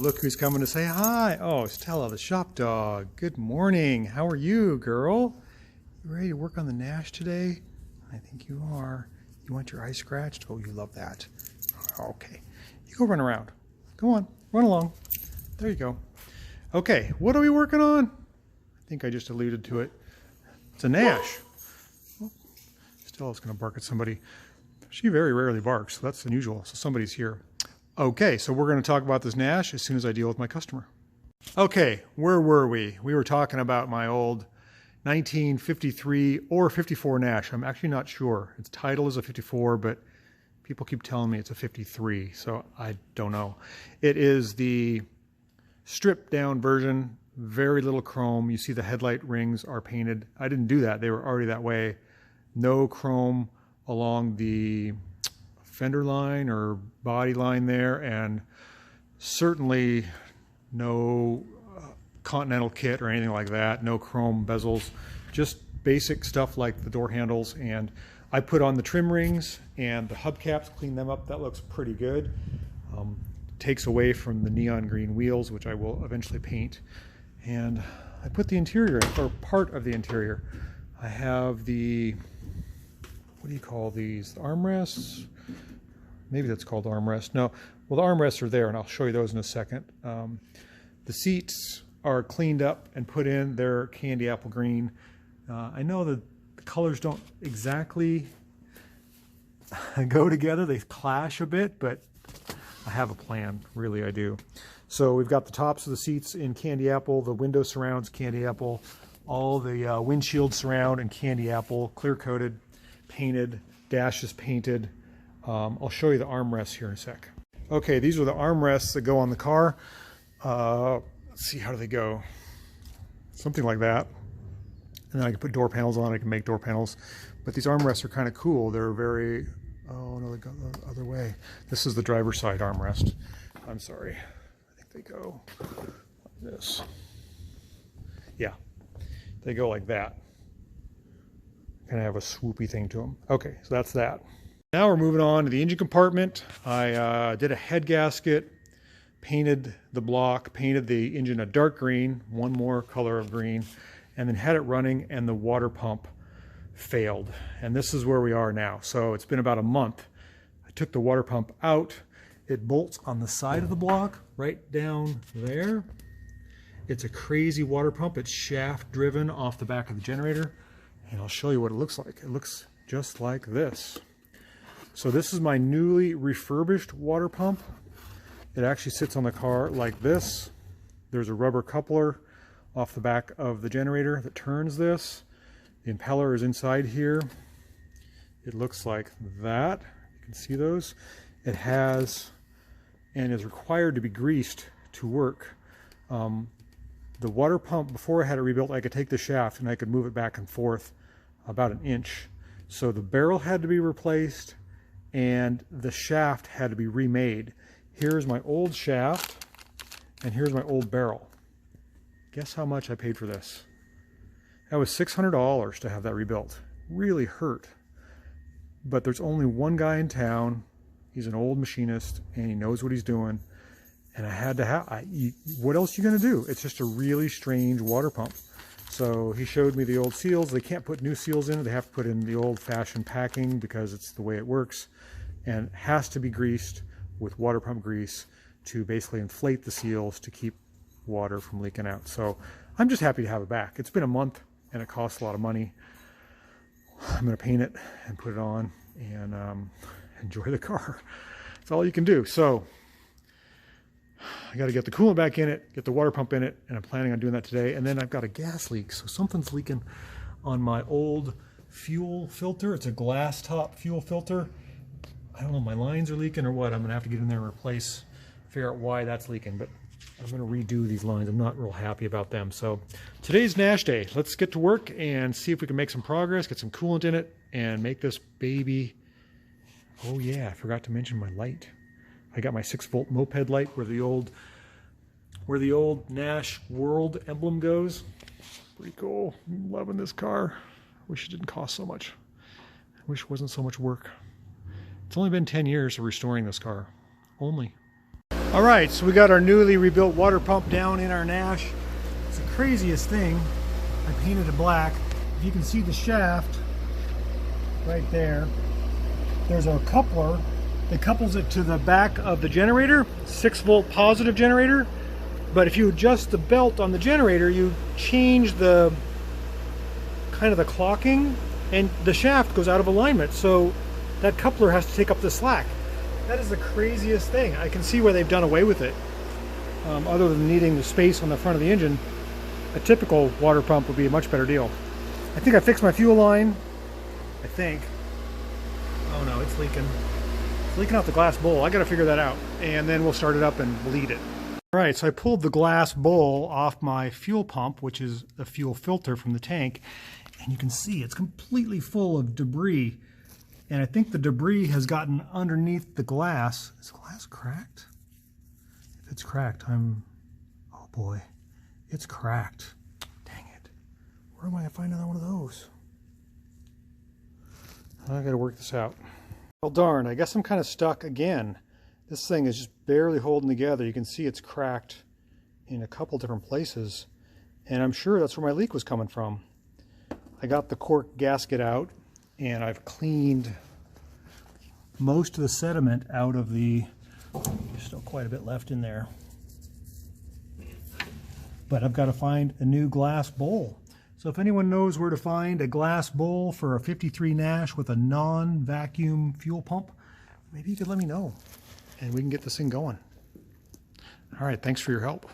Look who's coming to say hi. Oh, Stella, the shop dog. Good morning. How are you, girl? You ready to work on the Nash today? I think you are. You want your eye scratched? Oh, you love that. Okay. You go run around. Go on. Run along. There you go. Okay. What are we working on? I think I just alluded to it. It's a Nash. Oh, Stella's going to bark at somebody. She very rarely barks, so that's unusual. So somebody's here. Okay, so we're going to talk about this Nash as soon as I deal with my customer. Okay, where were we? We were talking about my old 1953 or 54 Nash. I'm actually not sure. Its title is a 54, but people keep telling me it's a 53, so I don't know. It is the stripped down version, very little chrome. You see the headlight rings are painted. I didn't do that. They were already that way. No chrome along the fender line or body line there, and certainly no Continental kit or anything like that. No chrome bezels, just basic stuff like the door handles. And I put on the trim rings and the hubcaps, clean them up. That looks pretty good. Takes away from the neon green wheels, which I will eventually paint. And I put the interior in, or part of the interior. I have the, what do you call these? The armrests? Maybe that's called armrest. No, well, the armrests are there, and I'll show you those in a second. The seats are cleaned up and put in. They're candy apple green. I know that the colors don't exactly go together. They clash a bit, but I have a plan. Really, I do. So we've got the tops of the seats in candy apple, the window surrounds candy apple, all the windshield surround in candy apple, clear coated, painted, dash is painted. I'll show you the armrests here in a sec. Okay, these are the armrests that go on the car. Let's see, how do they go? Something like that. And then I can put door panels on, I can make door panels. But these armrests are kind of cool. They're very, oh no, they go the other way. This is the driver's side armrest. I'm sorry. I think they go like this. Yeah, they go like that. Kind of have a swoopy thing to them. Okay, so that's that. Now we're moving on to the engine compartment. I did a head gasket, painted the block, painted the engine a dark green, one more color of green, and then had it running, and the water pump failed. And this is where we are now. So it's been about a month. I took the water pump out. It bolts on the side of the block, right down there. It's a crazy water pump. It's shaft driven off the back of the generator. And I'll show you what it looks like. It looks just like this. So this is my newly refurbished water pump. It actually sits on the car like this. There's a rubber coupler off the back of the generator that turns this. The impeller is inside here. It looks like that. You can see those. It has and is required to be greased to work. The water pump, before I had it rebuilt, I could take the shaft and I could move it back and forth about an inch. So the barrel had to be replaced and the shaft had to be remade. Here's my old shaft and here's my old barrel. Guess how much I paid for this? That was $600 to have that rebuilt. Really hurt. But there's only one guy in town. He's an old machinist and he knows what he's doing. And I had to have, what else are you gonna do? It's just a really strange water pump. So he showed me the old seals. They can't put new seals in it. They have to put in the old-fashioned packing because it's the way it works. And it has to be greased with water pump grease to basically inflate the seals to keep water from leaking out. So I'm just happy to have it back. It's been a month and it costs a lot of money. I'm going to paint it and put it on and enjoy the car. That's all you can do. So I got to get the coolant back in it, get the water pump in it, and I'm planning on doing that today. And then I've got a gas leak. So something's leaking on my old fuel filter. It's a glass top fuel filter. I don't know, my lines are leaking or what. I'm gonna have to get in there and replace, figure out why that's leaking, but I'm gonna redo these lines. I'm not real happy about them. So today's Nash day. Let's get to work and see if we can make some progress, get some coolant in it, and make this baby. Oh yeah, I forgot to mention my light. I got my 6-volt moped light where the old Nash World emblem goes. Pretty cool. I'm loving this car. Wish it didn't cost so much. I wish it wasn't so much work. It's only been 10 years of restoring this car. Only. All right, so we got our newly rebuilt water pump down in our Nash. It's the craziest thing. I painted it black. If you can see the shaft right there, there's a coupler that couples it to the back of the generator, 6-volt positive generator. But if you adjust the belt on the generator, you change the kind of the clocking, and the shaft goes out of alignment. So that coupler has to take up the slack. That is the craziest thing. I can see where they've done away with it. Other than needing the space on the front of the engine, a typical water pump would be a much better deal. I think I fixed my fuel line. I think. Oh no, it's leaking. It's leaking out the glass bowl. I gotta figure that out. And then we'll start it up and bleed it. All right, so I pulled the glass bowl off my fuel pump, which is a fuel filter from the tank. And you can see it's completely full of debris. And I think the debris has gotten underneath the glass. Is the glass cracked? If it's cracked, oh boy, it's cracked. Dang it. Where am I gonna find another one of those? I gotta work this out. Well, darn, I guess I'm kind of stuck again. This thing is just barely holding together. You can see it's cracked in a couple different places. And I'm sure that's where my leak was coming from. I got the cork gasket out, and I've cleaned most of the sediment out of the, there's still quite a bit left in there. But I've got to find a new glass bowl. So if anyone knows where to find a glass bowl for a 53 Nash with a non-vacuum fuel pump, maybe you could let me know and we can get this thing going. All right, thanks for your help.